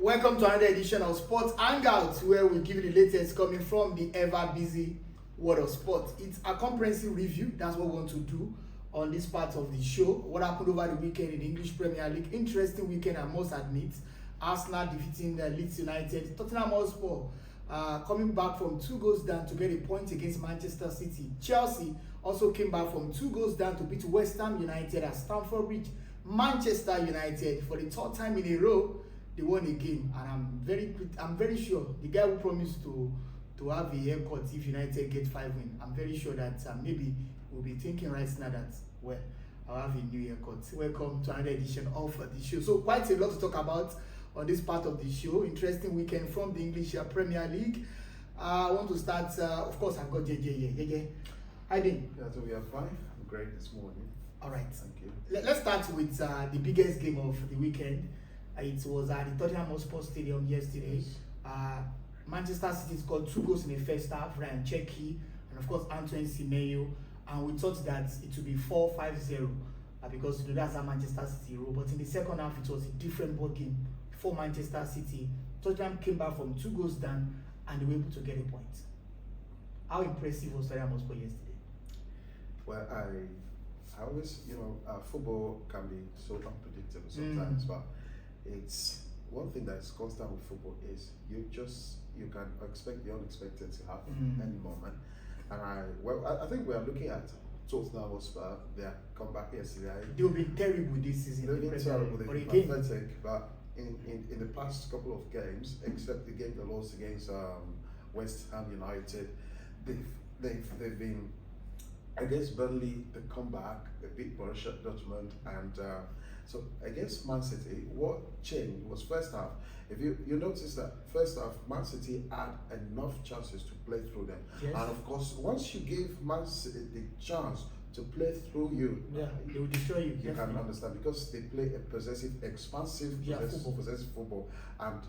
Welcome to another edition of Sports Hangouts, where we give you the latest coming from the ever-busy world of sports. It's a comprehensive review. That's what we want to do on this part of the show. What happened over the weekend in the English Premier League? Interesting weekend, I must admit. Arsenal defeating Leeds United. Tottenham Hotspur coming back from 2 goals down to get a point against Manchester City. Chelsea also came back from 2 goals down to beat West Ham United at Stamford Bridge. Manchester United, for the third time in a row, they won a game, and I'm very sure the guy who promised to have a haircut if United get 5 wins. I'm very sure that maybe we'll be thinking right now that, well, I'll have a new haircut. Welcome to another edition of the show. So quite a lot to talk about on this part of the show. Interesting weekend from the English Premier League. I want to start, of course, I've got JJ here. JJ, how you doing? Yeah, so we are fine. I'm great this morning. All right. Thank you. Let's start with the biggest game of the weekend. It was at the Tottenham Hotspur Stadium yesterday. Yes. Manchester City scored 2 goals in the first half. Ryan Cherki and of course Antoine Semenyo. And we thought that it would be 4-5-0 because that's how Manchester City roll. But in the second half, it was a different ball game for Manchester City. Tottenham came back from 2 goals down and they were able to get a point. How impressive was Tottenham Hotspur yesterday? Well, I always, football can be so unpredictable sometimes, but it's one thing that's constant with football is you can expect the unexpected to happen any moment. And I think we are looking at Tottenham Hotspur, their comeback yesterday. They've been terrible this season. They've been terrible, they've been pathetic, but in the past couple of games, except the game they lost against West Ham United, they've been against Burnley, the comeback, they beat Borussia Dortmund, and so against Man City, what changed was first half. If you notice that first half, Man City had enough chances to play through them, yes. And of course, once you give Man City the chance to play through you, they will destroy you. You can understand because they play a possessive, expansive, possessive football, and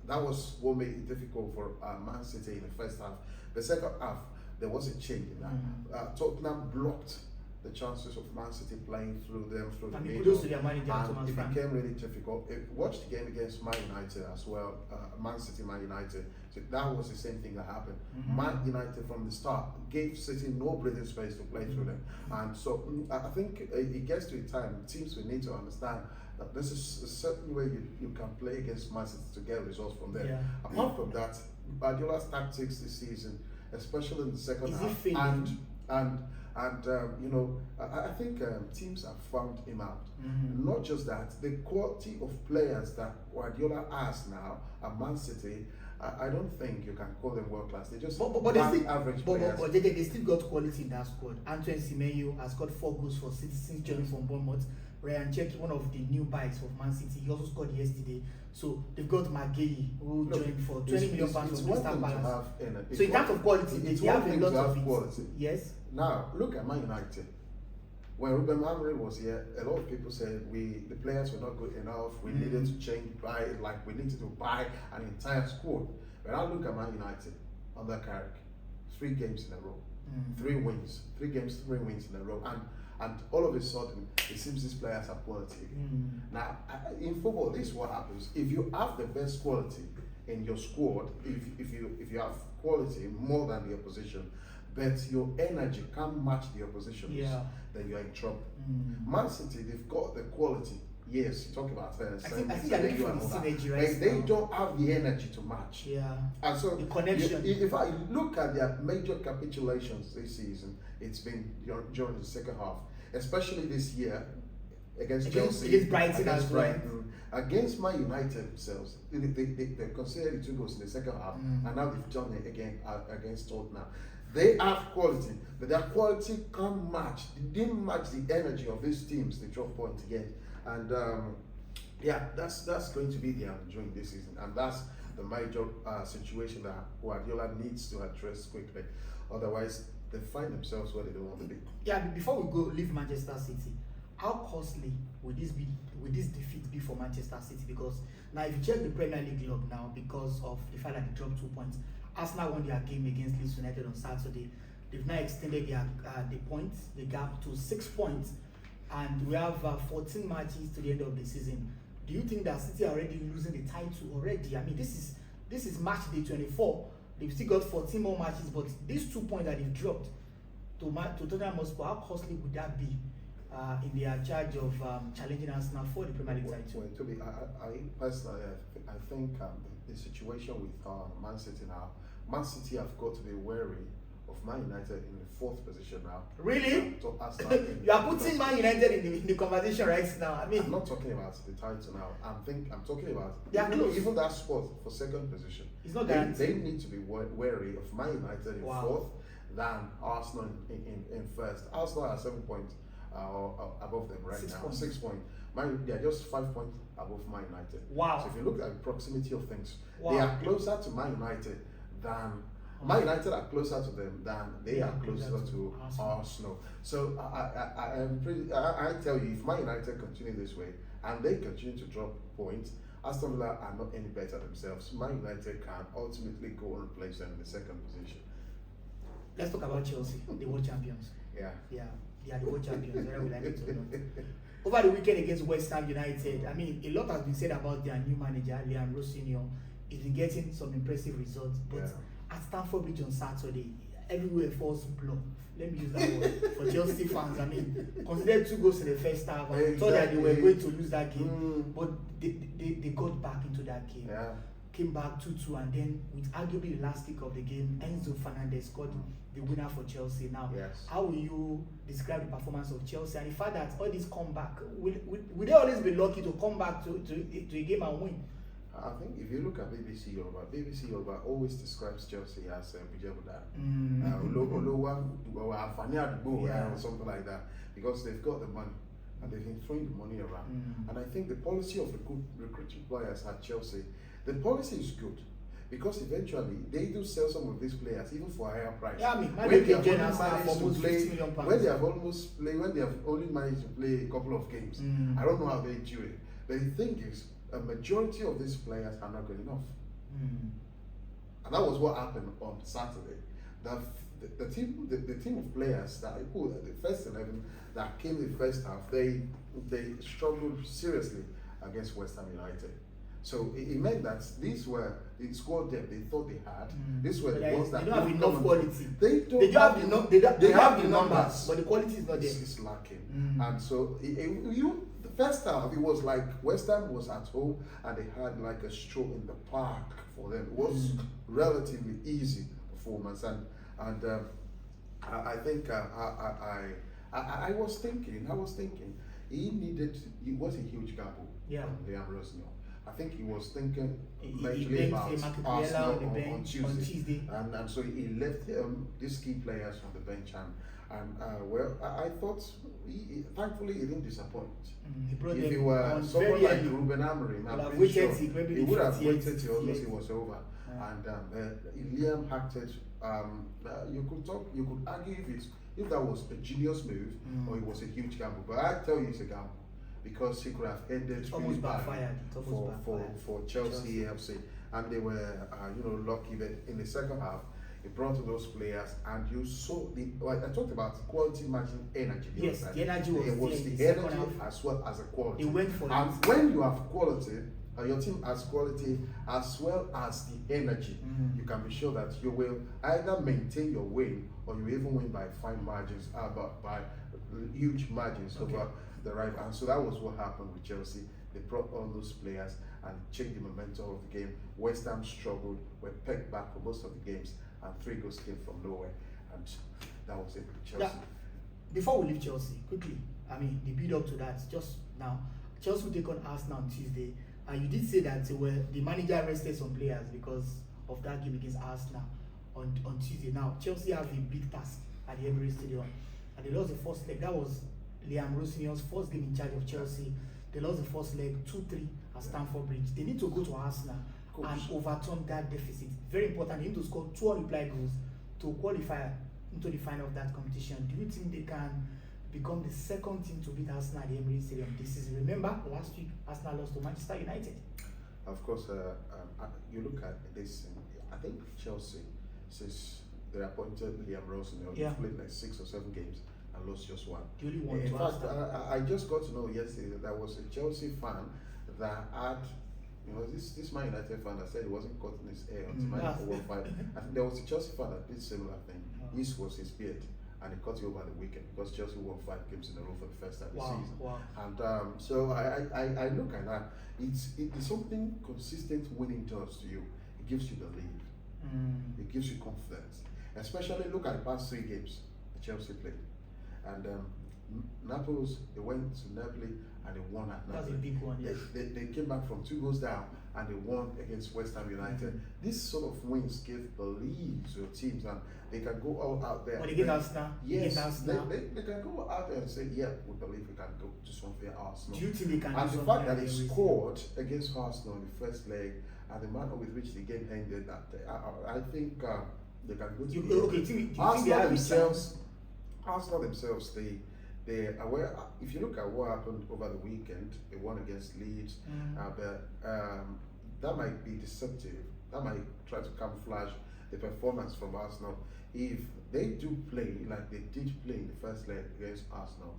that was what made it difficult for Man City in the first half. The second half, there was a change in that. Tottenham blocked the chances of Man City playing through them through the middle, and it became really difficult. Watch the game against Man United as well, Man City, Man United. So that was the same thing that happened. Man United from the start gave City no breathing space to play through them, and so I think it gets to a time teams will need to understand that this is a certain way you can play against Man City to get results from there. Apart from that, Guardiola's tactics this season, especially in the second half, I think teams have found him out. Not just that, the quality of players that Guardiola has now at Man City, I don't think you can call them world class. They just average players. But they still got quality in that squad. Antoine Semenyo has got 4 goals for City since joining from Bournemouth. Ryan Cherki, one of the new bikes of Man City, he also scored yesterday. So they've got McGahey, who joined for 20 million pounds from Crystal Palace. So in terms of quality, they have a lot of quality. Yes. Now look at Man United. When Ruben Amorim was here, a lot of people said the players were not good enough. We needed to change, we needed to buy an entire squad. When I look at Man United under Carrick, 3 games in a row, 3 wins, 3 games, 3 wins in a row, and all of a sudden it seems these players have quality again. Now in football, this is what happens. If you have the best quality in your squad, if you have quality more than the opposition, but your energy can't match the opposition's, then you're in trouble. Man City, they've got the quality. Yes, you talk about I think they're looking for the synergy, right? They don't have the energy to match. And so the connection. If I look at their major capitulations this season, it's been during the second half, especially this year against Chelsea, against Brighton as well. Against Man United themselves, they conceded 2 goals in the second half, and now they've done it again against Tottenham. They have quality, but their quality can't match. They didn't match the energy of these teams they drop points again. And that's going to be the undoing this season, and that's the major situation that Guardiola needs to address quickly. Otherwise, they find themselves where they don't want to be. Before we go leave Manchester City, how costly would this defeat be for Manchester City? Because now, if you check the Premier League log now, because of the fact that they dropped 2 points, Arsenal won their game against Leeds United on Saturday. They've now extended the gap to 6 points, and we have 14 matches to the end of the season. Do you think that City are already losing the title already? I mean, this is match day 24. They've still got 14 more matches, but these 2 points that they've dropped to Tottenham Hotspur, how costly would that be in their charge of challenging Arsenal for the Premier League title? Well, to be, I personally, I think the situation with Man City now, Man City have got to be wary of Man United in the 4th position now. Really? To Arsenal You are putting Man United in the conversation right now. I mean, I'm not talking about the title now. I'm talking about they are close. Even that spot for 2nd position. It's not they guaranteed. need to be wary of Man United in 4th than Arsenal in 1st. Arsenal are 7 points above them right 6 now. points. 6 points. They are just 5 points above Man United. Wow. So if you look at the proximity of things, Wow. they are closer to Man United than Man United are closer to them than they are closer to Arsenal. So I am pretty. I tell you, if Man United continue this way and they continue to drop points, Aston Villa are not any better themselves. Man United can ultimately go and place them in the 2nd position. Let's talk about Chelsea, the world champions. Yeah. Yeah, they are the world champions, whether we like it or not. Over the weekend against West Ham United, I mean, a lot has been said about their new manager, Liam Rossinion. He's been getting some impressive results, but at Stamford Bridge on Saturday, everywhere falls blow. Let me use that word for Chelsea fans. I mean, considered 2 goals in the first half. I thought that they were going to lose that game, but they got back into that game. Yeah. Came back 2-2, and then with arguably the last kick of the game, Enzo Fernandez scored the winner for Chelsea. Now, how will you describe the performance of Chelsea and the fact that all this comeback, will they always be lucky to come back to a game and win? I think if you look at BBC Yoruba always describes Chelsea as Bijebuda, or something like that, because they've got the money and they've been throwing the money around. And I think the policy of recruiting players at Chelsea, the policy is good, because eventually they do sell some of these players even for a higher price. Yeah, I mean, when they have only managed to play a couple of games. I don't know how they do it, but the thing is, a majority of these players are not good enough. And that was what happened on Saturday. The team of players the first 11 that came in the first half, they struggled seriously against West Ham United. So it meant that these were the squad depth they thought they had. These were the ones that they don't have enough quality. They have the numbers, but the quality is not there. It's lacking. And so the first half, it was like West Ham was at home and they had like a stroll in the park for them. It was relatively easy performance, and I think I was thinking it was a huge gamble from Liam Rossinion. I think he was thinking mentally about Arsenal on Tuesday. And so he left these key players on the bench, and I thought thankfully he didn't disappoint. If he were someone like Ruben Amorim, I'm pretty sure he would have waited till almost it was over. And Liam acted. You could argue if that was a genius move or it was a huge gamble, but I tell you it's a gamble, because he could have ended really bad for Chelsea FC, and they were lucky that in the second half he brought in those players, and you saw I talked about quality matching energy. Yes, the energy was the energy as well as the quality. It went for and it. When you have quality, and your team has quality as well as the energy, you can be sure that you will either maintain your win or you even win by fine margins, by huge margins over the rival. And so that was what happened with Chelsea. They brought on those players and changed the momentum of the game. West Ham struggled, were pegged back for most of the games, and 3 goals came from nowhere, and that was it with Chelsea. Before we leave Chelsea, quickly, I mean, the build up to that, just now, Chelsea will take on Arsenal on Tuesday. And you did say that the manager rested some players because of that game against Arsenal on Tuesday. Now, Chelsea have a big task at the Emirates Stadium, and they lost the first leg. That was Liam Rossinion's first game in charge of Chelsea. They lost the first leg 2-3 at Stamford Bridge. They need to go to Arsenal and overturn that deficit. Very important. They need to score 2 reply goals to qualify into the final of that competition. Do you think they can become the second team to beat Arsenal at the Emirates Stadium this season? Remember, last week Arsenal lost to Manchester United. Of course, you look at this. I think Chelsea, since they appointed Liam Rossinion, they've played like 6 or 7 games and lost just 1. The only one. In fact, I just got to know yesterday that there was a Chelsea fan that had, this Man United fan that said he wasn't cutting his hair until Man United won 5. I think there was a Chelsea fan that did similar thing. His was his beard, and he cut it over the weekend because Chelsea won 5 games in a row for the first time this season. Wow. And so I look at that. It's something consistent winning does to you. It gives you the lead. It gives you confidence. Especially look at the past 3 games Chelsea played. And Naples, they went to Napoli and they won at Napoli. That's a big one, yes. They came back from 2 goals down and they won against West Ham United. These sort of wins give belief to your teams, and they can go all out there. But they get Arsenal. Yes, they can go out there and say, yeah, we believe we can go to something Arsenal. Do you think they can and do the fact that they scored against Arsenal in the first leg and the manner with which the game ended, I think they can go to Arsenal themselves, they are aware. If you look at what happened over the weekend, they won against Leeds, but that might be deceptive. That might try to camouflage the performance from Arsenal. If they do play like they did play in the first leg against Arsenal,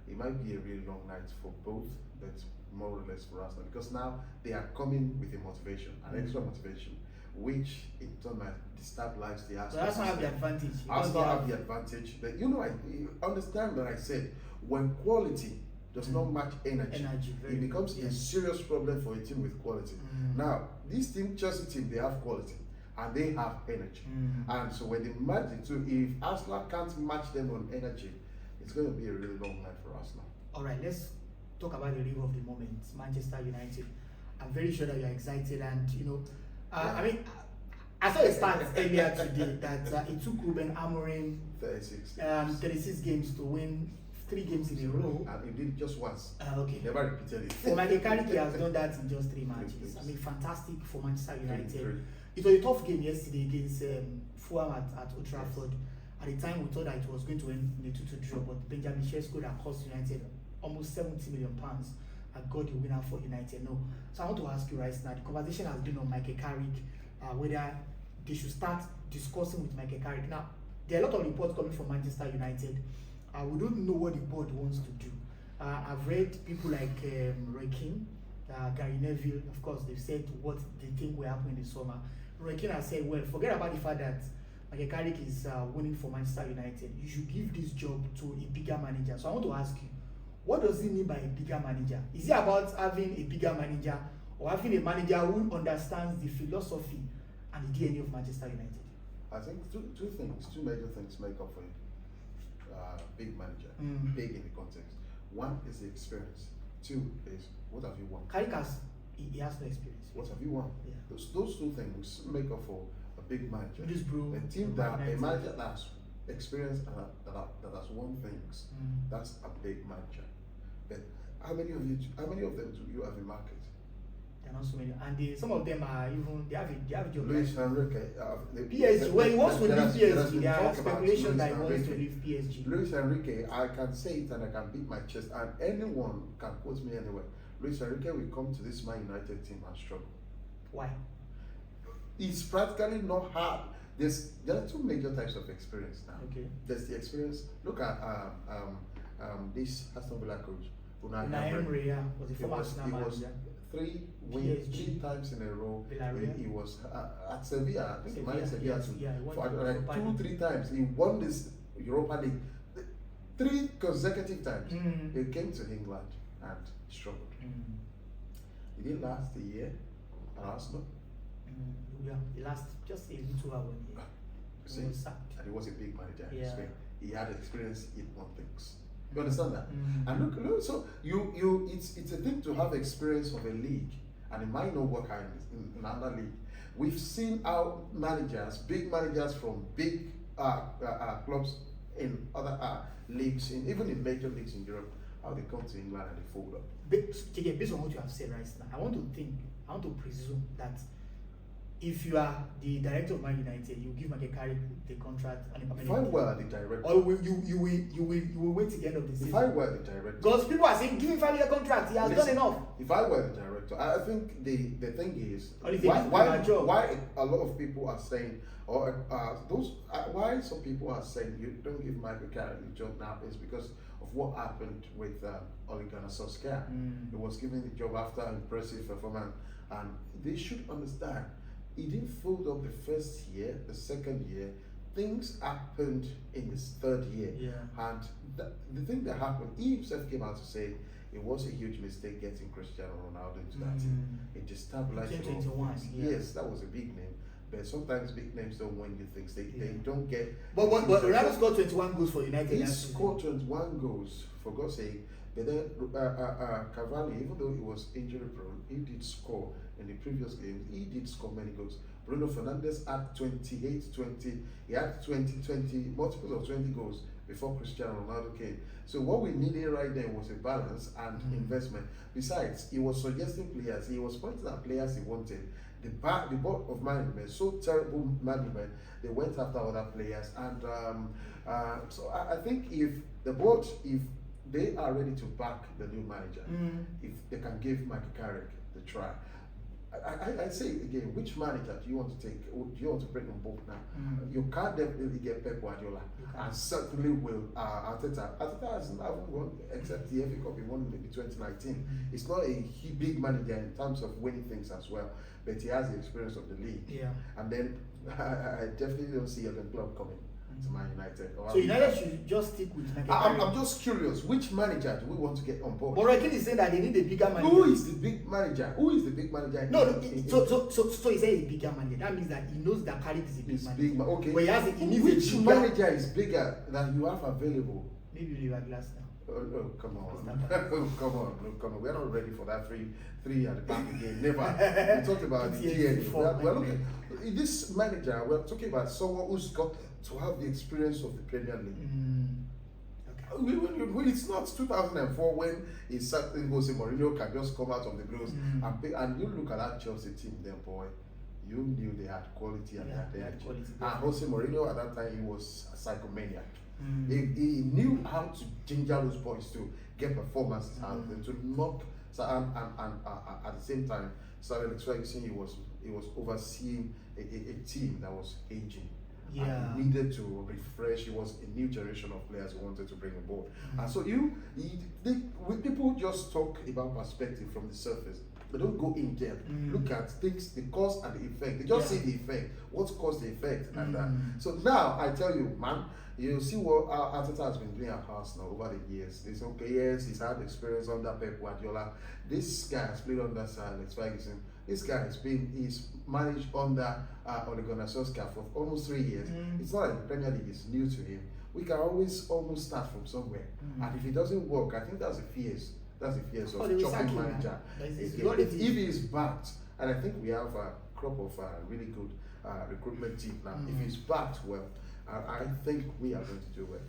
it might be a really long night for both, but more or less for Arsenal, because now they are coming with a motivation, an extra motivation, which in turn might destabilize the Arsenal. But Arsenal have the advantage. Arsenal have the advantage, but I understand that I said when quality does not match energy it becomes a serious problem for a team with quality. Now, this team, Chelsea team, they have quality and they have energy, and so when they match the two, if Arsenal can't match them on energy, it's going to be a really long night for Arsenal. All right, let's talk about the rival of the moment, Manchester United. I'm very sure that you're excited, and I mean, I saw a stat earlier today that it took Ruben Amorim 36 games to win 3 games in a row. And he did it just once. Okay. He never repeated it. For Michael Carrick, he has done that in just 3 matches. I mean, fantastic for Manchester United. It was a tough game yesterday against Fulham at Old Trafford. At the time, we thought that it was going to end in a 2-2 draw, but Benjamin Sesko that cost United almost £70 million and got the winner for United. No. So I want to ask you right now, the conversation has been on Michael Carrick, whether they should start discussing with Michael Carrick. Now, there are a lot of reports coming from Manchester United. We don't know what the board wants to do. I've read people like Roy Keane, Gary Neville. Of course, they've said what they think will happen in the summer. Roy Keane has said, well, forget about the fact that Michael Carrick is winning for Manchester United. You should give this job to a bigger manager. So I want to ask you, what does he mean by a bigger manager? Is it about having a bigger manager or having a manager who understands the philosophy and the DNA of Manchester United? I think two major things make up for a big manager, big in the context. One is the experience. 2 is what have you won? Carrick he has no experience. What have you won? Yeah. Those 2 things make up for a big manager. A team a manager that's experienced and that has won things. That's a big manager. But how many of them do you have in market? There are not so many, and some of them are even they have a job. Luis Enrique, PSG. Well, he wants to leave PSG. There are speculations that he wants to leave PSG. Luis Enrique, I can say it and I can beat my chest, and anyone can quote me anywhere. Luis Enrique will come to this Man United team and struggle. Why? It's practically not hard. There are 2 major types of experience now. Okay. There's the experience. Look at this Aston Villa coach. Unai Emery, was a former Arsenal manager. 3 times in a row. He was at Sevilla. I think he managed Sevilla for like 2-3 times. He won this Europa League 3 consecutive times. He came to England and struggled. He didn't last a year at Arsenal. Yeah, he lasted just a little while. He was sacked. And he was a big manager in Spain. He had experience in one things. You understand that? And look, so it's a thing to have experience of a league, and it might not work out in another league. We've seen how managers, big managers from big clubs in other leagues, even in major leagues in Europe, how they come to England and they fold up. Based on what you have said right now, I want to presume that if you are the director of Man United, you give Michael Carrick the contract and a permanent. If I were the director, or you will wait till the end of the season. if I were the director, because people are saying give him 5-year contract, he has done enough. If I were the director, I think the thing is why a lot of people are saying, or why some people are saying you don't give Michael Carrick the job now is because of what happened with Ole Gunnar Solskjaer. He was given the job after impressive performance, and they should understand he didn't fold up the first year, the second year. Things happened in his third year, and the thing that happened, he himself came out to say it was a huge mistake getting Cristiano Ronaldo into that team. It destabilized. 2021, yes, that was a big name. But sometimes big names don't win you things. They don't get. But Ronaldo scored 21 goals for United. He scored 21 goals, for God's sake. But then Cavani, even though he was injury prone, he did score in the previous games. He did score many goals. Bruno Fernandes had 28-20. He had 20 multiples of 20 goals before Cristiano Ronaldo came. So what we needed right there was a balance and investment. Besides, he was suggesting players. He was pointing at players he wanted. The board of management, so terrible management, they went after other players. And so I think if the board, if they are ready to back the new manager, if they can give Michael Carrick the try. I say again, which manager do you want to take? Do you want to bring on board now? You can't definitely get Pep Guardiola, and certainly will Arteta. Arteta hasn't won except the FA Cup he won in 2019. It's not a big manager in terms of winning things as well, but he has the experience of the league. And then I definitely don't see Jurgen Klopp coming to Man United. So United should just stick with Michael Carrick. I'm just curious, which manager do we want to get on board? But Roy Keane is saying that they need a bigger manager. Who is the big manager? Who is the big manager? So he says a bigger manager. That means that he knows that Carrick is a big manager. Okay. But he needs which manager is bigger than you have available? Maybe Oliver Glasner. Oh, come on. Come on. We're not ready for that three at the back again. Never. We talked about the DNA. We're looking this manager, we're talking about someone who's got to have the experience of the Premier League. When it's not 2004 when a certain Jose Mourinho can just come out of the blues and you look at that Chelsea team there, boy, you knew they had quality and they had energy. And Jose Mourinho at that time, he was a psychomaniac. He knew how to ginger those boys to get performances out of them, to knock. So and at the same time, Sir Alex Ferguson, he was overseeing a team that was aging. And needed to refresh. It was a new generation of players who wanted to bring on board. And so people just talk about perspective from the surface. They don't go in depth. Look at things, the cause and the effect. They just see the effect. What caused the effect? And so now I tell you, man, you see what Arteta has been doing at Arsenal over the years. It's okay, yes, he's had experience under Pep Guardiola. This guy has played under Sir Alex Ferguson. This guy he's managed under Ole Gunnar Solskjaer for almost 3 years. It's not like the Premier League is new to him. We can always almost start from somewhere. And if it doesn't work, I think that's the fears. That's the fears of chopping manager. If he is backed, and I think we have a crop of really good recruitment team now. If he's backed well, I think we are going to do well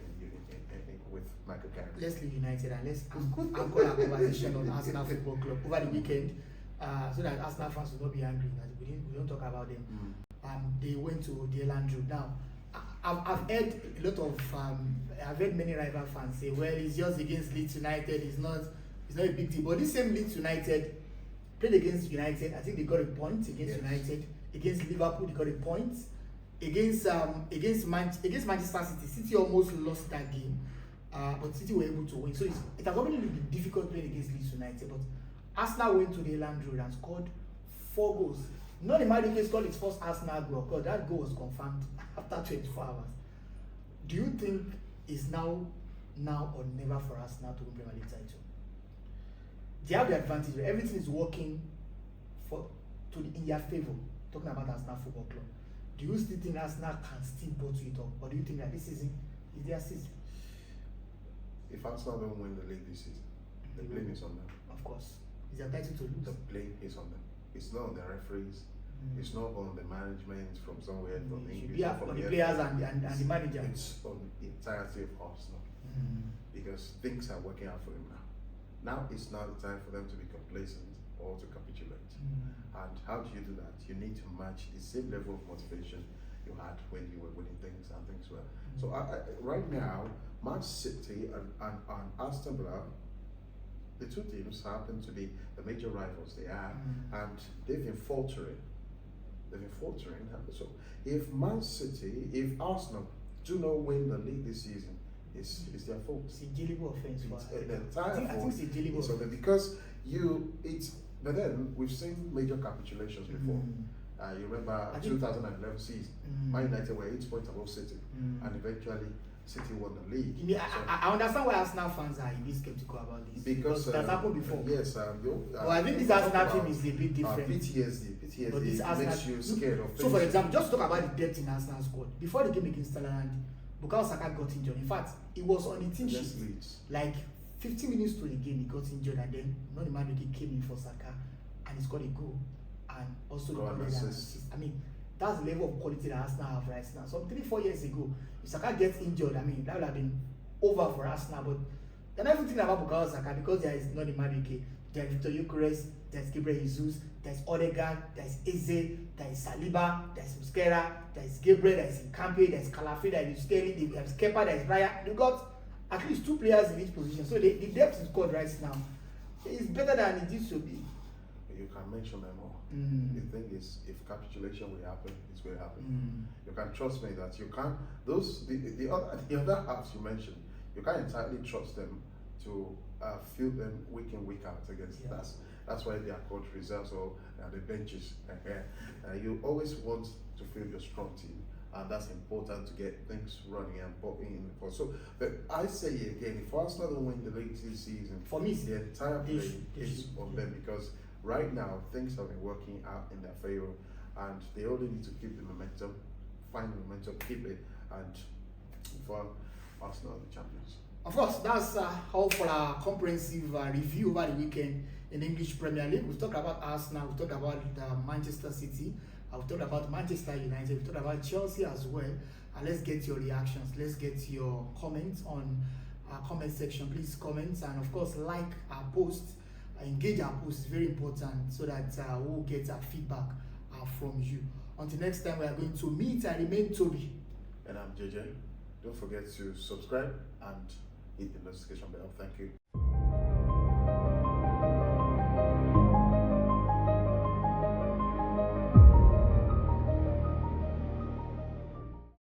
with Michael Carrick. Let's leave United and let's anchor our conversation on Arsenal Football Club over the weekend, so that Arsenal fans will not be angry that we don't talk about them. They went to the Elland Road. Now, I've heard a lot of I've heard many rival fans say, well, it's just against Leeds United. It's not a big deal. But this same Leeds United played against United. I think they got a point against United. Against Liverpool, they got a point. Against Manchester City, City almost lost that game, but City were able to win. So it has obviously been difficult playing against Leeds United. But Arsenal went to the Elland Road and scored 4 goals. Not the Madueke scored its first Arsenal goal, because that goal was confirmed after 24 hours. Do you think it's now or never for Arsenal to win Premier League title? They have the advantage. Everything is working in their favor. Talking about Arsenal Football Club. Do you still think Arsenal can still bottle it up, or do you think that this season is their season? If Arsenal don't win the league this season, the blame is on them. Of course, it's their title to lose. The blame is on them. It's not on the referees. It's not on the management from somewhere from English. On the players and the manager. It's on the entirety of Arsenal, because things are working out for them now. Now it's not the time for them to be complacent or to capitulate. And how do you do that? You need to match the same level of motivation you had when you were winning things and things were. So right now, Man City and Aston Villa, the two teams happen to be the major rivals they are, and they've been faltering. So if Man City, if Arsenal do not win the league this season, it's their fault. It's a jailable offense for the entire I think it's a jailable offense. So because but then we've seen major capitulations before. You remember 2011 season, Man United were 8 points above City, and eventually City won the league. I understand why Arsenal fans are a bit skeptical about this because that's happened before. Yes, well, I think this Arsenal team is a bit different. PTSD makes you scared of. So, for example, just talk about the depth in Arsenal squad. Before the game against Sunderland, Bukayo Saka got injured. In fact, it was on the team sheet. Like 15 minutes to the game, he got injured, and then Noni Madueke came in for Saka, and he scored a goal, and also the assist. I mean, that's the level of quality that Arsenal have right now. So 3-4 years ago, if Saka gets injured, I mean, that would have been over for Arsenal. But they're not even thinking about Bukayo Saka because there is Noni Madueke, there's Victor Gyökeres, there's Gabriel Jesus, there's Odegaard, there's Eze, there's Saliba, there's Muslera, there's Gabriel, there's Nkampe, there's Kalafi, there's Sterling, there's Kepa, there's Raya. You got at least 2 players in each position. So the depth in squad right now is better than it used to be. You can mention them all. The thing is, if capitulation will happen, it's going to happen. You can trust me that you can't. The other halves you mentioned, you can't entirely trust them to feel them week in, week out against. That's why they are called reserves or the benches. You always want to feel your strong team, and that's important to get things running and popping in. So, but I say again, if Arsenal don't win the league this season, for me, the entire play is on them because right now things have been working out in their favor, and they only need to keep the momentum, find the momentum, keep it, and for Arsenal the champions. Of course, that's all for our comprehensive review over the weekend in the English Premier League. We've talked about Arsenal, we've talked about Manchester City, we've talked about Manchester United, we've talked about Chelsea as well. And let's get your reactions, let's get your comments on our comment section. Please comment, and of course like our post, engage our post. Is very important so that we'll get our feedback from you. Until next time, we are going to meet. I remain Toby. And I'm JJ. Don't forget to subscribe and hit the notification bell. Thank you.